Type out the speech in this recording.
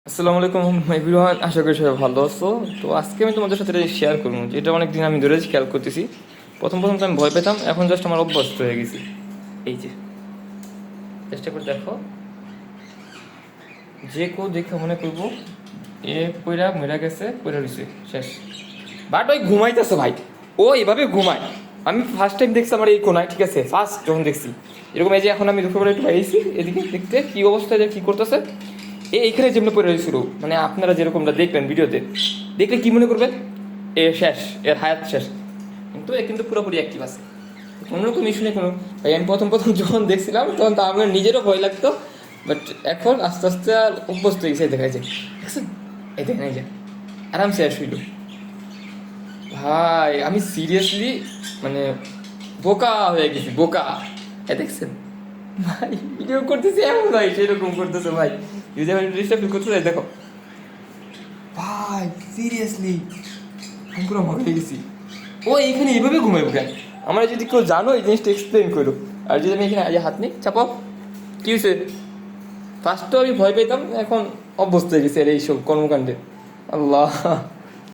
আসসালামু আলাইকুম এভরিওয়ান, আশা করি সবাই ভালো আছো। তো আজকে আমি তোমাদের সাথে শেয়ার করবো, যেটা অনেক দিন আমি ধরে খেয়াল করতেছি। প্রথম প্রথম তো আমি ভয় পেতাম, এখন জাস্ট আমার অভ্যস্ত হয়ে গেছি। এই যে চেষ্টা করে দেখো, যে কেউ দেখে মনে করবো এ কইরা মেরা গেছে, কইরা রয়েছে শেষ। বাট ওই ঘুমাইতেছে ভাই, ও এইভাবে ঘুমায়। আমি ফার্স্ট টাইম দেখছি আমার এই কোনায়, ঠিক আছে, ফার্স্ট যখন দেখছি এরকম। এই যে এখন আমি দুপুরবেলা একটু বাইরেছি এদিকে দেখতে কি অবস্থায় যে কি করতেছে। এইখানে যেমনি পড়ে রয়েছিল, মানে আপনারা যেরকমটা দেখবেন ভিডিওতে, দেখলে কি মনে করবেন এ শেষ, এর হায়াত শেষ। কিন্তু এ কিন্তু পুরোপুরি অ্যাক্টিভ আছে, কোনোরকম ইস্যু নেই কোনো। ভাই আমি প্রথম প্রথম যখন দেখছিলাম তখন তো আমার নিজেরও ভয় লাগতো, বাট এখন আস্তে আস্তে আর অভ্যস্ত হয়ে গেছে। দেখা যায় দেখছেন, এই দেখেন, এই যে আরামসে আর শুইল। ভাই আমি সিরিয়াসলি মানে বোকা হয়ে গেছি, বোকা। এ দেখছেন ভাই, ভিডিও করতেছি এমন ভাই সেরকম করতেছে ভাই, যদি আমি ডিস্টার্ব করতে দেখো ভাই, সিরিয়াসলি আমি পুরো ভয় পেয়ে গেছি। ও এইখানে এইভাবে ঘুমাইবো কেন? আমরা যদি কেউ জানো এই জিনিসটা এক্সপ্লেন করো। আর যদি আমি এখানে হাত নিই চাপাও, কি হয়েছে? ফার্স্ট তো আমি ভয় পেতাম, এখন অভ্যস্ত হয়ে গেছি আর এইসব কর্মকাণ্ডে। আল্লাহ।